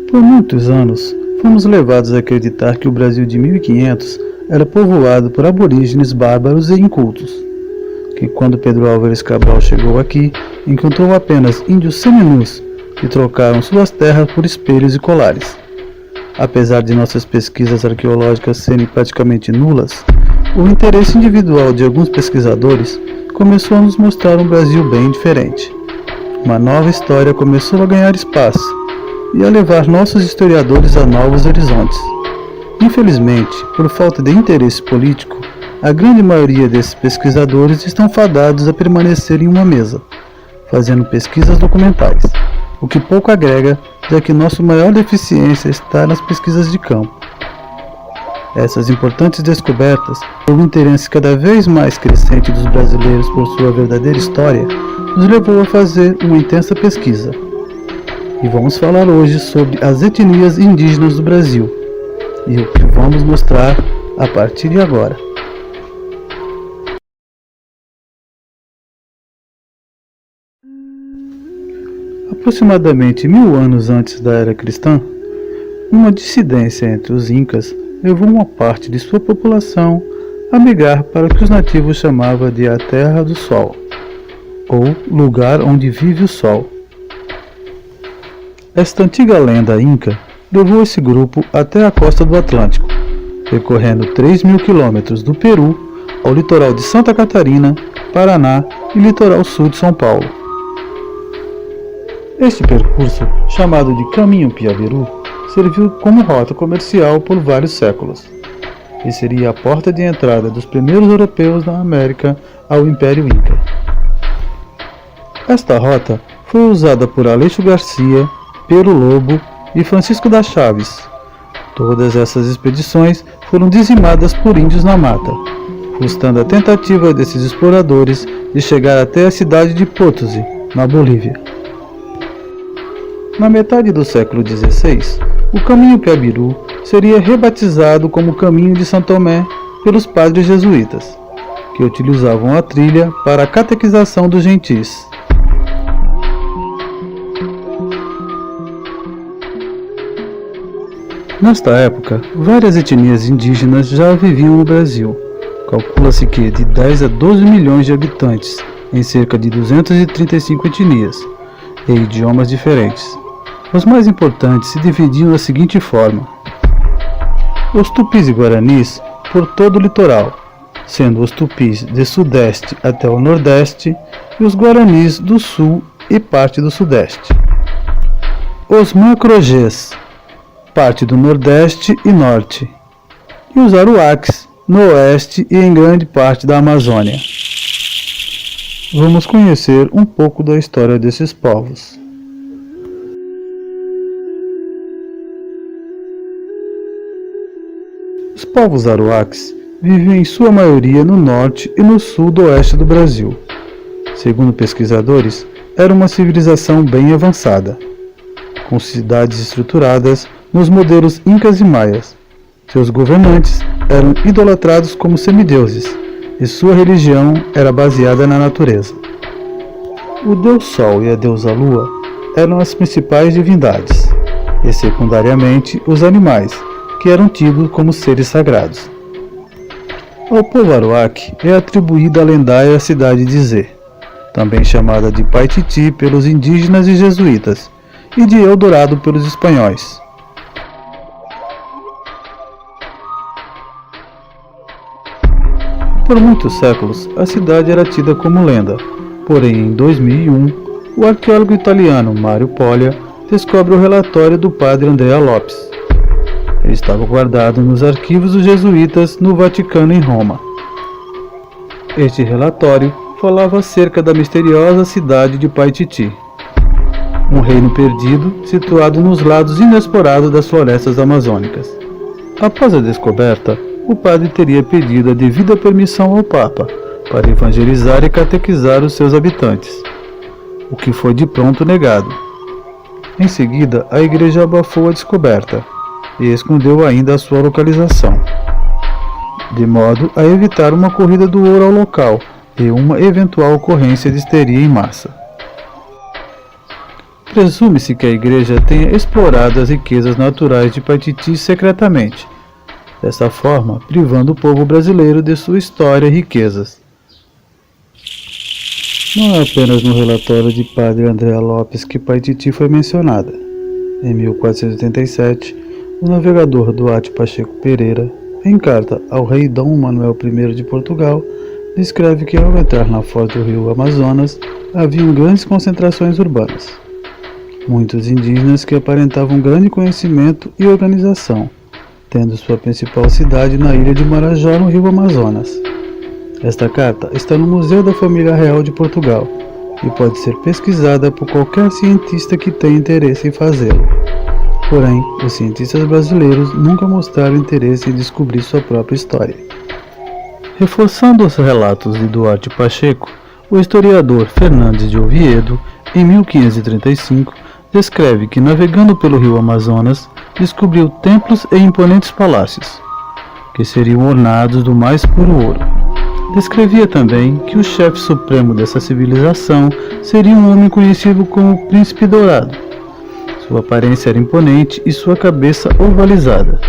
Por muitos anos, fomos levados a acreditar que o Brasil de 1500 era povoado por aborígenes bárbaros e incultos, que quando Pedro Álvares Cabral chegou aqui, encontrou apenas índios seminus que trocaram suas terras por espelhos e colares. Apesar de nossas pesquisas arqueológicas serem praticamente nulas, o interesse individual de alguns pesquisadores começou a nos mostrar um Brasil bem diferente. Uma nova história começou a ganhar espaço e a levar nossos historiadores a novos horizontes. Infelizmente, por falta de interesse político, a grande maioria desses pesquisadores estão fadados a permanecer em uma mesa, fazendo pesquisas documentais, o que pouco agrega, já que nossa maior deficiência está nas pesquisas de campo. Essas importantes descobertas, pelo interesse cada vez mais crescente dos brasileiros por sua verdadeira história, nos levou a fazer uma intensa pesquisa. E vamos falar hoje sobre as etnias indígenas do Brasil, e o que vamos mostrar a partir de agora. Aproximadamente 1000 anos antes da era cristã, uma dissidência entre os incas levou uma parte de sua população a migrar para o que os nativos chamavam de a Terra do Sol, ou lugar onde vive o Sol. Esta antiga lenda inca levou esse grupo até a costa do Atlântico, percorrendo 3.000 quilômetros do Peru ao litoral de Santa Catarina, Paraná e litoral sul de São Paulo. Este percurso, chamado de Caminho Piabiru, serviu como rota comercial por vários séculos, e seria a porta de entrada dos primeiros europeus na América ao Império Inca. Esta rota foi usada por Aleixo Garcia, Pero Lobo e Francisco das Chaves. Todas essas expedições foram dizimadas por índios na mata, frustrando a tentativa desses exploradores de chegar até a cidade de Potosí, na Bolívia. Na metade do século XVI, o Caminho Piabiru seria rebatizado como Caminho de São Tomé pelos padres jesuítas, que utilizavam a trilha para a catequização dos gentis. Nesta época, várias etnias indígenas já viviam no Brasil. Calcula-se que de 10 a 12 milhões de habitantes, em cerca de 235 etnias e idiomas diferentes. Os mais importantes se dividiam da seguinte forma: os tupis e guaranis por todo o litoral, sendo os tupis de sudeste até o nordeste e os guaranis do sul e parte do sudeste. Os macrogês, parte do nordeste e norte, e os aruaques, no oeste e em grande parte da Amazônia. Vamos conhecer um pouco da história desses povos. Os povos aruaques viviam em sua maioria no norte e no sul do oeste do Brasil. Segundo pesquisadores, era uma civilização bem avançada, com cidades estruturadas nos modelos incas e maias. Seus governantes eram idolatrados como semideuses, e sua religião era baseada na natureza. O deus Sol e a deusa Lua eram as principais divindades, e secundariamente os animais, que eram tidos como seres sagrados. Ao povo aruaque é atribuída a lendária cidade de Zé, também chamada de Paititi pelos indígenas e jesuítas, e de Eldorado pelos espanhóis. Por muitos séculos, a cidade era tida como lenda, porém em 2001, o arqueólogo italiano Mario Poglia descobre o relatório do padre Andrea Lopes. Ele estava guardado nos arquivos dos jesuítas no Vaticano em Roma. Este relatório falava acerca da misteriosa cidade de Paititi, um reino perdido situado nos lados inexplorados das florestas amazônicas. Após a descoberta, o padre teria pedido a devida permissão ao Papa para evangelizar e catequizar os seus habitantes, o que foi de pronto negado. Em seguida, a igreja abafou a descoberta e escondeu ainda a sua localização, de modo a evitar uma corrida do ouro ao local e uma eventual ocorrência de histeria em massa. Presume-se que a igreja tenha explorado as riquezas naturais de Paititi secretamente, dessa forma privando o povo brasileiro de sua história e riquezas. Não é apenas no relatório de Padre André Lopes que Paititi foi mencionada. Em 1487, o navegador Duarte Pacheco Pereira, em carta ao rei Dom Manuel I de Portugal, descreve que ao entrar na foz do rio Amazonas, haviam grandes concentrações urbanas. Muitos indígenas que aparentavam grande conhecimento e organização, tendo sua principal cidade na ilha de Marajó, no rio Amazonas. Esta carta está no Museu da Família Real de Portugal e pode ser pesquisada por qualquer cientista que tenha interesse em fazê-lo. Porém, os cientistas brasileiros nunca mostraram interesse em descobrir sua própria história. Reforçando os relatos de Duarte Pacheco, o historiador Fernandes de Oviedo, em 1535, descreve que, navegando pelo rio Amazonas, descobriu templos e imponentes palácios, que seriam ornados do mais puro ouro. Descrevia também que o chefe supremo dessa civilização seria um homem conhecido como Príncipe Dourado. Sua aparência era imponente e sua cabeça ovalizada.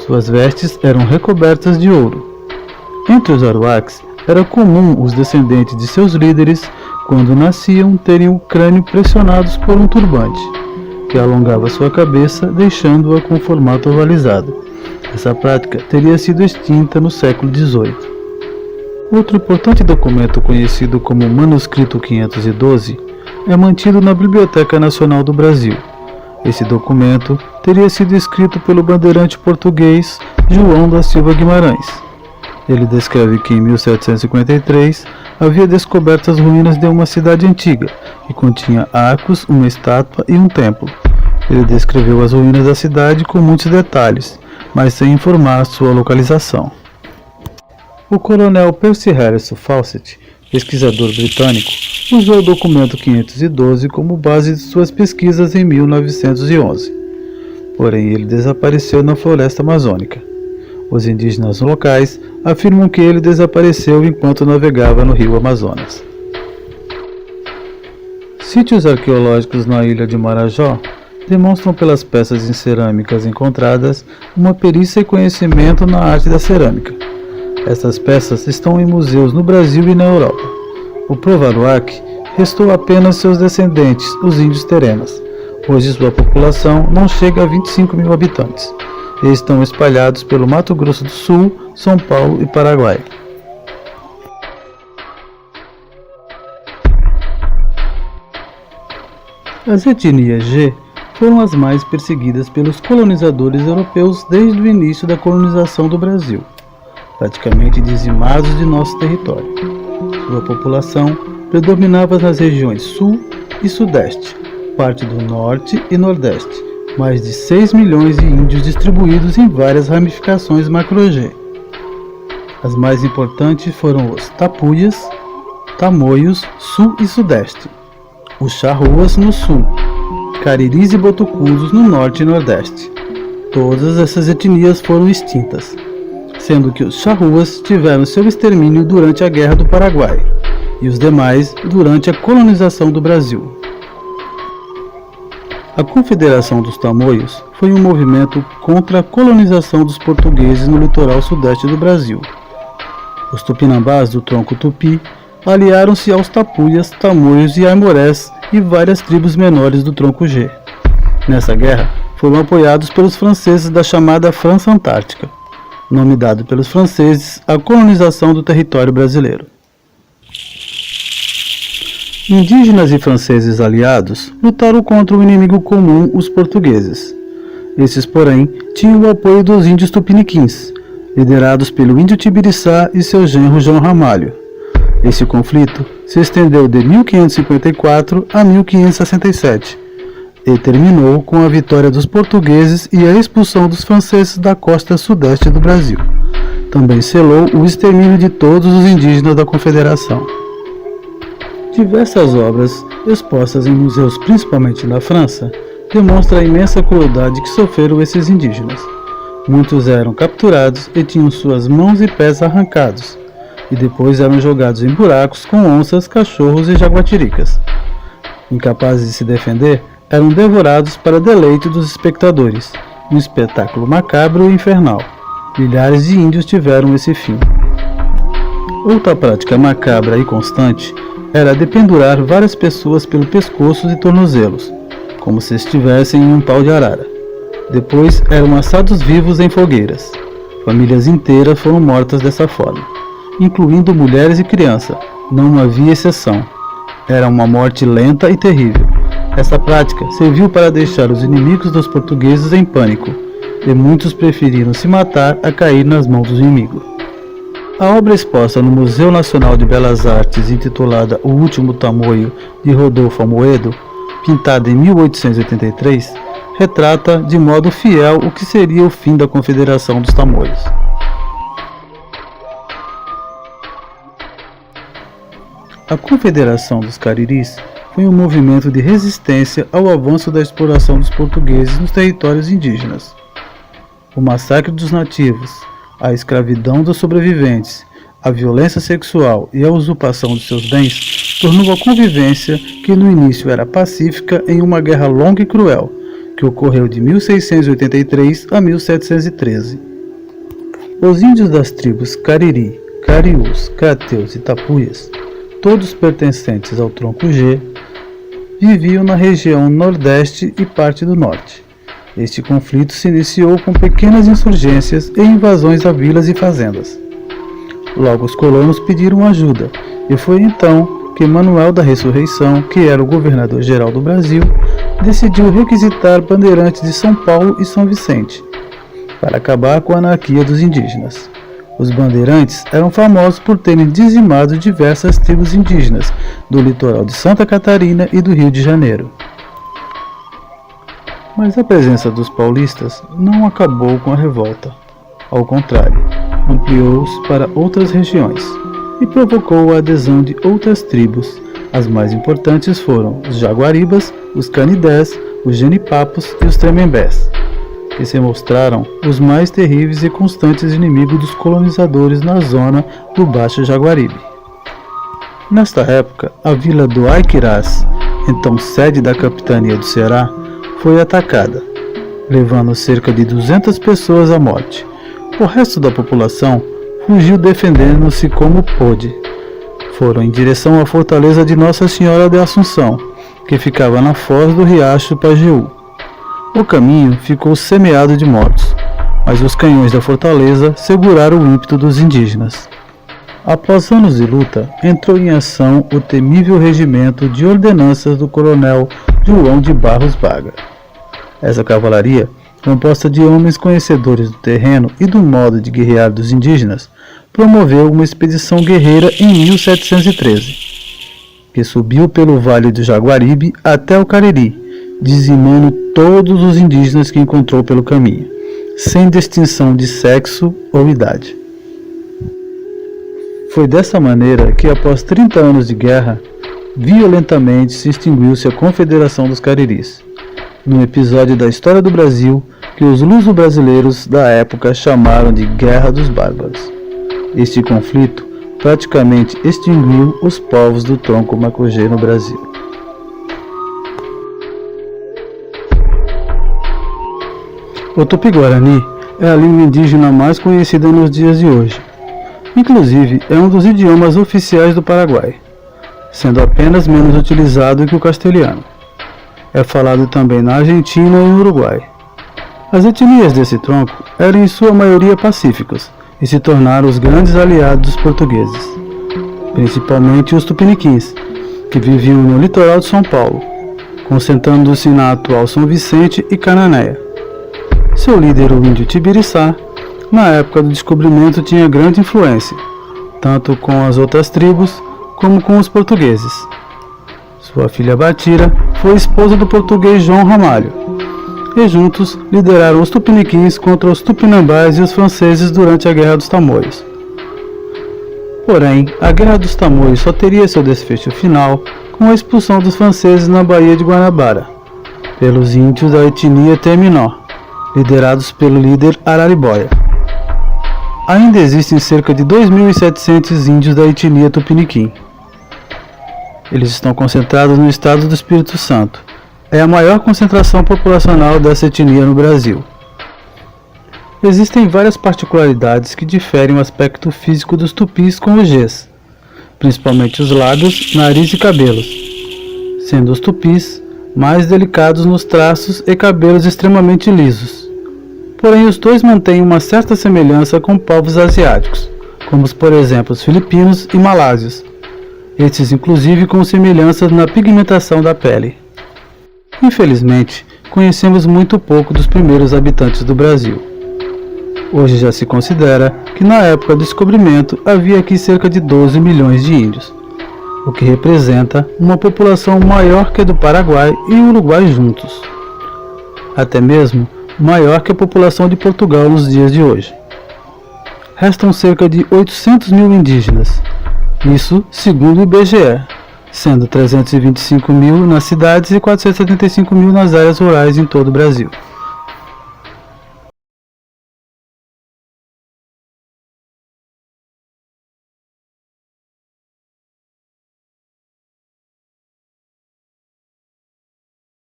Suas vestes eram recobertas de ouro. Entre os aruaques, era comum os descendentes de seus líderes, quando nasciam, terem o crânio pressionados por um turbante, que alongava sua cabeça, deixando-a com formato ovalizado. Essa prática teria sido extinta no século XVIII. Outro importante documento, conhecido como Manuscrito 512, é mantido na Biblioteca Nacional do Brasil. Esse documento teria sido escrito pelo bandeirante português João da Silva Guimarães. Ele descreve que em 1753 havia descoberto as ruínas de uma cidade antiga, que continha arcos, uma estátua e um templo. Ele descreveu as ruínas da cidade com muitos detalhes, mas sem informar sua localização. O coronel Percy Harrison Fawcett, pesquisador britânico, usou o documento 512 como base de suas pesquisas em 1911. Porém, ele desapareceu na floresta amazônica. Os indígenas locais afirmam que ele desapareceu enquanto navegava no rio Amazonas. Sítios arqueológicos na ilha de Marajó demonstram pelas peças em cerâmicas encontradas uma perícia e conhecimento na arte da cerâmica. Essas peças estão em museus no Brasil e na Europa. O Provaruac restou apenas seus descendentes, os índios terenas. Hoje sua população não chega a 25 mil habitantes. E estão espalhados pelo Mato Grosso do Sul, São Paulo e Paraguai. As etnias G foram as mais perseguidas pelos colonizadores europeus desde o início da colonização do Brasil, praticamente dizimados de nosso território. Sua população predominava nas regiões Sul e Sudeste, parte do Norte e Nordeste, mais de 6 milhões de índios distribuídos em várias ramificações macro-G. As mais importantes foram os Tapuias, Tamoios, Sul e Sudeste, os Charruas no Sul, Cariris e Botucudos no Norte e Nordeste. Todas essas etnias foram extintas, sendo que os Charruas tiveram seu extermínio durante a Guerra do Paraguai e os demais durante a colonização do Brasil. A Confederação dos Tamoios foi um movimento contra a colonização dos portugueses no litoral sudeste do Brasil. Os tupinambás do tronco tupi aliaram-se aos tapuias, tamoios e aimorés e várias tribos menores do tronco G. Nessa guerra, foram apoiados pelos franceses da chamada França Antártica, nome dado pelos franceses à colonização do território brasileiro. Indígenas e franceses aliados lutaram contra o inimigo comum, os portugueses. Esses, porém, tinham o apoio dos índios tupiniquins, liderados pelo índio Tibiriçá e seu genro João Ramalho. Esse conflito se estendeu de 1554 a 1567 e terminou com a vitória dos portugueses e a expulsão dos franceses da costa sudeste do Brasil. Também selou o extermínio de todos os indígenas da Confederação. Diversas obras, expostas em museus principalmente na França, demonstram a imensa crueldade que sofreram esses indígenas. Muitos eram capturados e tinham suas mãos e pés arrancados, e depois eram jogados em buracos com onças, cachorros e jaguatiricas. Incapazes de se defender, eram devorados para deleite dos espectadores, um espetáculo macabro e infernal. Milhares de índios tiveram esse fim. Outra prática macabra e constante era dependurar várias pessoas pelo pescoço e tornozelos, como se estivessem em um pau de arara. Depois eram assados vivos em fogueiras. Famílias inteiras foram mortas dessa forma, incluindo mulheres e crianças. Não havia exceção. Era uma morte lenta e terrível. Essa prática serviu para deixar os inimigos dos portugueses em pânico, e muitos preferiram se matar a cair nas mãos do inimigo. A obra exposta no Museu Nacional de Belas Artes, intitulada O Último Tamoio, de Rodolfo Amoedo, pintada em 1883, retrata de modo fiel o que seria o fim da Confederação dos Tamoios. A Confederação dos Cariris foi um movimento de resistência ao avanço da exploração dos portugueses nos territórios indígenas. O massacre dos nativos, a escravidão dos sobreviventes, a violência sexual e a usurpação de seus bens tornou a convivência, que no início era pacífica, em uma guerra longa e cruel, que ocorreu de 1683 a 1713. Os índios das tribos Cariri, Cariús, Cateus e Tapuias, todos pertencentes ao tronco G, viviam na região nordeste e parte do norte. Este conflito se iniciou com pequenas insurgências e invasões a vilas e fazendas. Logo os colonos pediram ajuda, e foi então que Manuel da Ressurreição, que era o governador-geral do Brasil, decidiu requisitar bandeirantes de São Paulo e São Vicente, para acabar com a anarquia dos indígenas. Os bandeirantes eram famosos por terem dizimado diversas tribos indígenas do litoral de Santa Catarina e do Rio de Janeiro. Mas a presença dos paulistas não acabou com a revolta. Ao contrário, ampliou-se para outras regiões e provocou a adesão de outras tribos. As mais importantes foram os Jaguaribas, os Canidés, os Genipapos e os Tremembés, que se mostraram os mais terríveis e constantes inimigos dos colonizadores na zona do Baixo Jaguaribe. Nesta época, a vila do Aiquirás, então sede da capitania do Ceará, foi atacada, levando cerca de 200 pessoas à morte. O resto da população fugiu defendendo-se como pôde. Foram em direção à fortaleza de Nossa Senhora de Assunção, que ficava na foz do riacho Pajeú. O caminho ficou semeado de mortos, mas os canhões da fortaleza seguraram o ímpeto dos indígenas. Após anos de luta, entrou em ação o temível regimento de ordenanças do coronel João de Barros Baga. Essa cavalaria, composta de homens conhecedores do terreno e do modo de guerrear dos indígenas, promoveu uma expedição guerreira em 1713, que subiu pelo Vale do Jaguaribe até o Cariri, dizimando todos os indígenas que encontrou pelo caminho, sem distinção de sexo ou idade. Foi dessa maneira que, após 30 anos de guerra, violentamente se extinguiu-se a Confederação dos Cariris, num episódio da história do Brasil que os luso-brasileiros da época chamaram de Guerra dos Bárbaros. Este conflito praticamente extinguiu os povos do tronco Macugê no Brasil. O Tupi-Guarani é a língua indígena mais conhecida nos dias de hoje. Inclusive, é um dos idiomas oficiais do Paraguai, sendo apenas menos utilizado que o castelhano. É falado também na Argentina e no Uruguai. As etnias desse tronco eram em sua maioria pacíficas e se tornaram os grandes aliados dos portugueses, principalmente os tupiniquins, que viviam no litoral de São Paulo, concentrando-se na atual São Vicente e Cananéia. Seu líder, o índio Tibiriçá, na época do descobrimento tinha grande influência, tanto com as outras tribos como com os portugueses. Sua filha Batira foi esposa do português João Ramalho, e juntos lideraram os tupiniquins contra os tupinambás e os franceses durante a Guerra dos Tamoios. Porém, a Guerra dos Tamoios só teria seu desfecho final com a expulsão dos franceses na Baía de Guanabara, pelos índios da etnia Terminó, liderados pelo líder Araribóia. Ainda existem cerca de 2.700 índios da etnia Tupiniquim. Eles estão concentrados no estado do Espírito Santo. É a maior concentração populacional dessa etnia no Brasil. Existem várias particularidades que diferem o aspecto físico dos tupis com os Gs, principalmente os lábios, nariz e cabelos, sendo os tupis mais delicados nos traços e cabelos extremamente lisos. Porém, os dois mantêm uma certa semelhança com povos asiáticos, como por exemplo os filipinos e malásios, estes inclusive com semelhanças na pigmentação da pele. Infelizmente, conhecemos muito pouco dos primeiros habitantes do Brasil. Hoje já se considera que na época do descobrimento havia aqui cerca de 12 milhões de índios, o que representa uma população maior que a do Paraguai e Uruguai juntos, até mesmo maior que a população de Portugal nos dias de hoje. Restam cerca de 800 mil indígenas, isso segundo o IBGE, sendo 325 mil nas cidades e 475 mil nas áreas rurais em todo o Brasil.